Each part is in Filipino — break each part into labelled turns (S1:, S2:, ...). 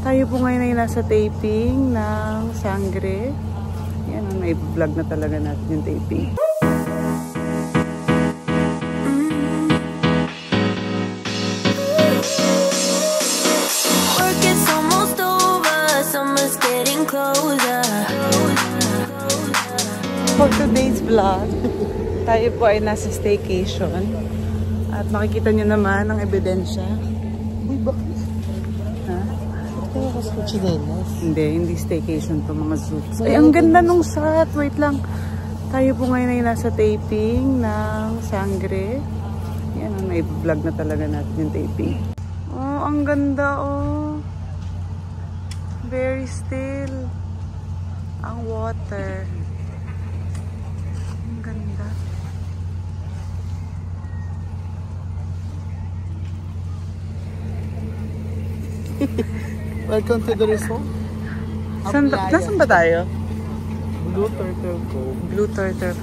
S1: Tayo po ngayon ay nasa taping ng Sangre. Yan, na-vlog na talaga natin yung taping.
S2: Work is almost over, summer's getting closer.
S1: For today's vlog, tayo po ay nasa staycation. At makikita nyo naman ang ebidensya. Uy, bakit? Ha? Hindi staycation to, mga zoots. Ay, ang ganda nung shot. Wait lang. Tayo po ngayon ay nasa taping ng Sangre. Yan, na-vlog na talaga natin yung taping. Oh, ang ganda, oh. Very still. Ang water. Ang ganda.
S3: Welcome to the resort.
S1: Nasaan ba tayo?
S3: Blue Turtle Cove.
S1: Blue Turtle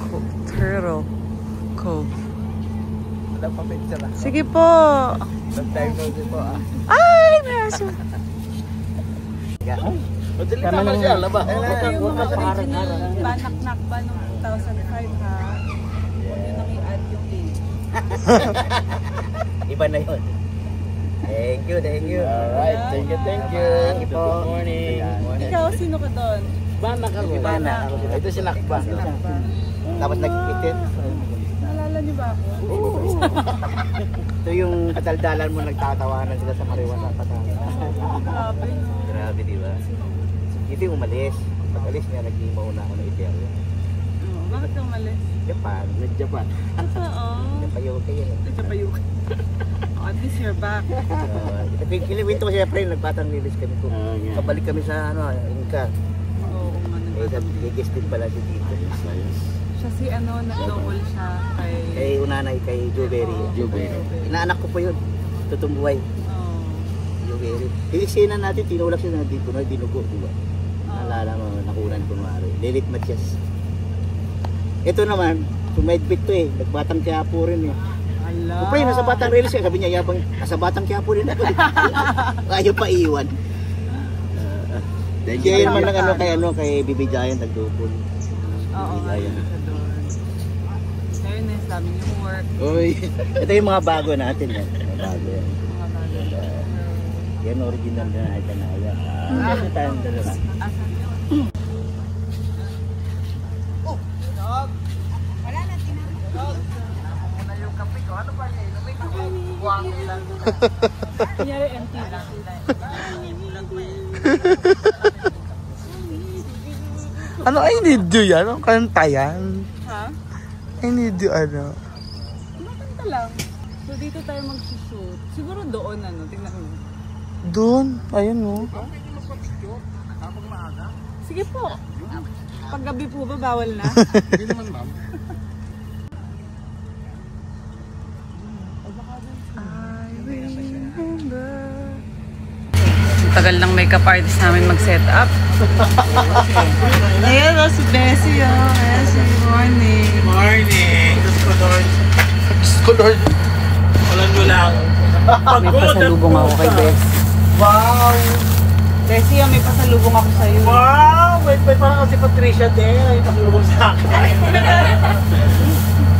S1: Cove.
S3: Wala pa picture lang.
S1: Sige po.
S3: Sometime no din po ah.
S1: Ay, may aso.
S3: Madali tama siya, laba.
S1: Yung mga original Banak-Nak ba noong 2005 ha? Huwag nyo nang i-add yung link.
S4: Iba na yun. Thank you.
S3: Alright, thank you.
S4: Good morning.
S1: Ikaw, sino ka doon?
S3: Banak ako.
S4: Si Banak.
S3: Ito si Nakba.
S4: Tapos nag-itit.
S1: Naalala niyo ba ako?
S4: Ito yung kadaldalan mo, nagtatawanan sila sa Mariwan sa Patanga.
S1: Grabe, no?
S4: Grabe, di ba? Ito yung umalis. Pag-alis niya, nag-imauna ako ng Italia.
S1: Bakit ka umalis?
S4: Japan.
S3: Nag-Japan.
S1: Oo.
S4: Napayuka yun.
S1: Napayuka. At least you're back.
S4: Kiliwinto ko siya, pre, nagpatang lilis kami ko. Kabalik kami sa, Inca.
S1: Oo,
S4: Ligis din pala si Tito.
S1: siya si nag-double siya kay...
S4: Kay Unanay, kay Jewberry. Inaanak ko po yun. Tutumbuhay. Jewberry. Ilisina natin, tinulak siya na dinugo, diba? Naalala mo, nakunan kunwari. Lilit Matias. Ito naman, sumaidbit to eh. Nagbatang Quiapo rin eh.
S1: Ala.
S4: Pre, nasa Batang Relis siya. Sabi niya, yabang, nasa Batang Quiapo rin ako. Ayaw pa iwan. Kaya naman lang kay Bibi Giant, nagdupon.
S1: Oo, ayun siya doon. Ayun na, sabi niyo work.
S4: Uy, ito yung mga bago natin. Mga bago yan.
S1: Mga bago.
S4: Yan original na ay kanaya. Kasi tayong dalawa.
S1: Kunyari empty lang.
S3: Ano I need you yan? Anong kanta yan?
S1: Ha?
S3: I need you ano?
S1: Makanta lang. So dito tayo mag-shoot. Siguro doon tingnan mo.
S3: Doon? Ayun o.
S1: Sige po. Paggabi po ba bawal na?
S3: Hindi naman ma'am.
S1: Tagal ng makeup artist namin mag-set up. Ayan o, si Bessie o. Ayan si Morning.
S3: Morning! Diyos ko Lord! Walang gulang.
S1: May pasalubong ako kay Bessie.
S3: Wow!
S1: Bessie, may pasalubong ako sa'yo.
S3: Wow! Wait, parang si Patricia din. Ay, pasalubong sa akin.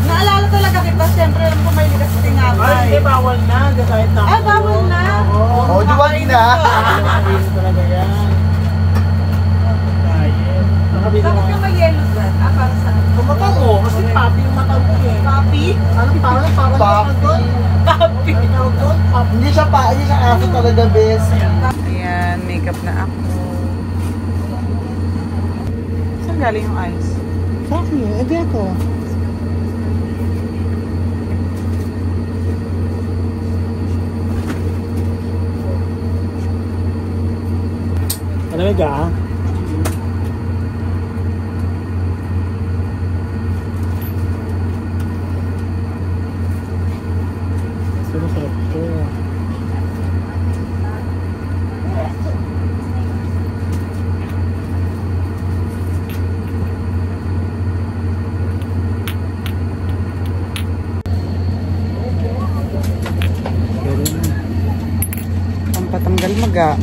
S1: Naalala talaga kita, siyempre alam ko may ligas sa tinapay.
S3: Ay, hindi, bawal na. Kahit na.
S1: Ah, bawal na?
S3: Oo, diwali na. Nakabili talaga yan. Nakabili
S1: Bakit ka may yellow dyan? Ah, para saan?
S3: Kumata mo, kasi papi yung mata mo eh.
S1: Papi?
S3: Anong parang papi?
S1: Papi.
S3: Hindi siya aso talaga, bes.
S1: Ayan, makeup na ako. Saan galing yung eyes?
S3: Sa akin, hindi ako. Malamig ah. Sarap to.
S1: Pampatanggal maga.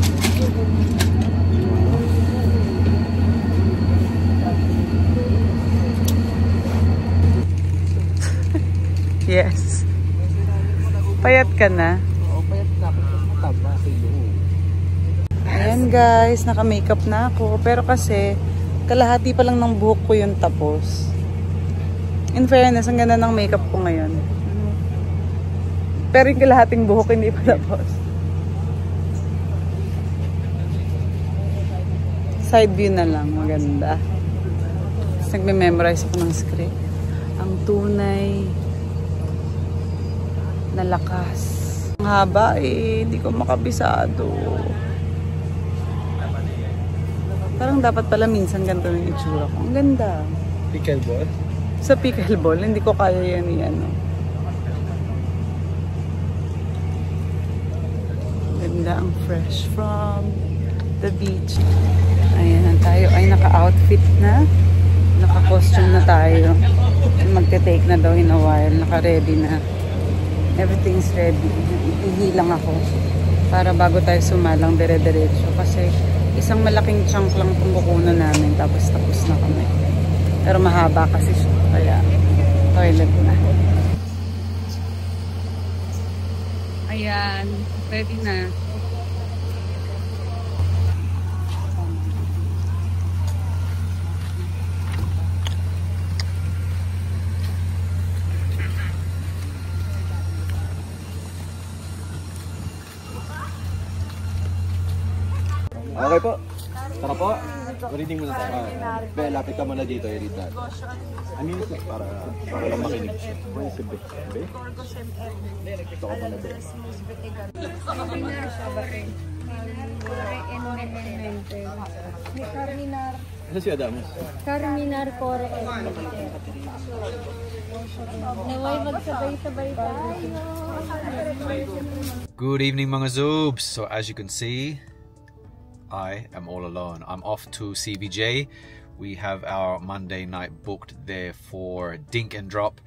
S1: Yes. Payat ka na?
S4: Oo, payat na ako. Mataba kilo.
S1: Ayan guys, naka-makeup na ako. Pero kasi, kalahati pa lang ng buhok ko yung tapos. In fairness, ang ganda ng makeup ko ngayon. Pero yung kalahating buhok hindi pa tapos. Side view na lang, maganda. Tapos nagme-memorize ako ng script. Ang tunay na lakas. Ang haba eh, hindi ko makabisado. Parang dapat pala minsan ganito yung itsura ko. Ang ganda.
S3: Pickleball?
S1: Sa pickleball, hindi ko kaya yan ano. Ganda, ang fresh from the beach. Ayan, tayo ay naka-outfit na. Naka-costume na tayo. Magte-take na daw in a while. Naka-ready na. Everything's ready. Ihilang ako para bago tayo sumalang dire-diretso kasi isang malaking chunk lang itong kukunan namin tapos na kami. Pero mahaba kasi siya kaya toilet na. Ayan, ready na.
S5: Okay po. Tara po. Reading muna tayo. Be, lapit ka muna dito. I-read natin. Para lang makinig siya. Where is the be? Be? Ito ka muna, Be. Ano si Adamus?
S6: Carminar Core. Naway magsabay-sabay tayo.
S7: Good evening mga Zoobs. So as you can see, I am all alone. I'm off to CBJ. We have our Monday night booked there for Dink and Drop.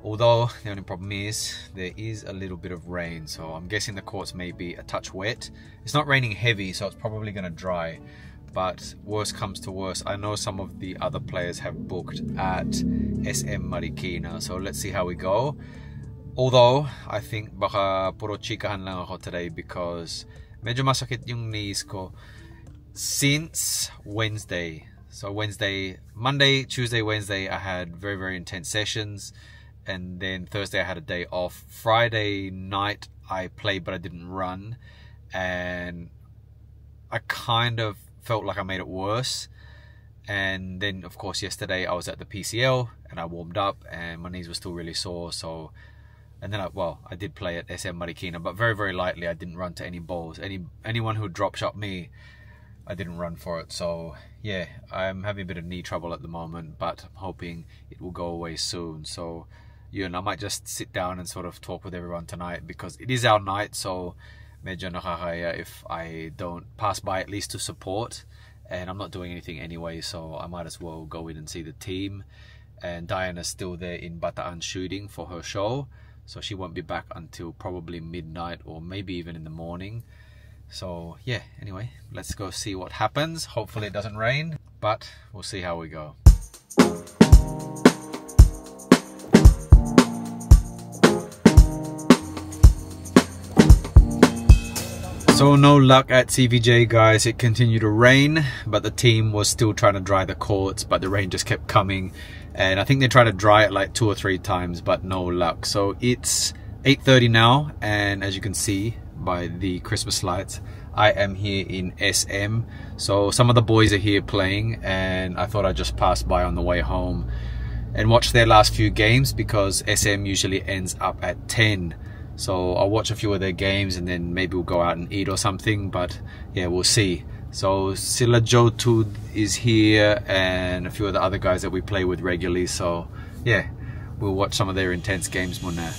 S7: Although the only problem is there is a little bit of rain, so I'm guessing the courts may be a touch wet. It's not raining heavy, so it's probably going to dry. But worst comes to worst, I know some of the other players have booked at SM Marikina, so let's see how we go. Although I think baka puro chikahan lang ako today because medyo masakit yung knees ko since Wednesday. So Monday, Tuesday, Wednesday I had very intense sessions, and then Thursday I had a day off. Friday night I played but I didn't run, and I kind of felt like I made it worse. And then of course yesterday I was at the PCL and I warmed up and my knees were still really sore, so and then I did play at SM Marikina, but very lightly. I didn't run to any balls. Anyone who drop shot me, I didn't run for it. So yeah, I'm having a bit of knee trouble at the moment, but I'm hoping it will go away soon. So I might just sit down and sort of talk with everyone tonight because it is our night. So medyo nakakaya if I don't pass by at least to support, and I'm not doing anything anyway, so I might as well go in and see the team. And Diana's still there in Bataan shooting for her show, so she won't be back until probably midnight or maybe even in the morning. So yeah, anyway, let's go see what happens. Hopefully it doesn't rain, but we'll see how we go. So no luck at CVJ, guys. It continued to rain, but the team was still trying to dry the courts, but the rain just kept coming. And I think they tried to dry it like 2 or 3 times, but no luck. So it's 8:30 now, and as you can see by the Christmas lights, I am here in SM. So some of the boys are here playing, and I thought I'd just pass by on the way home and watch their last few games because SM usually ends up at 10. So I'll watch a few of their games and then maybe we'll go out and eat or something, but yeah, we'll see. So Sila Jotud is here and a few of the other guys that we play with regularly, so yeah, we'll watch some of their intense games muna.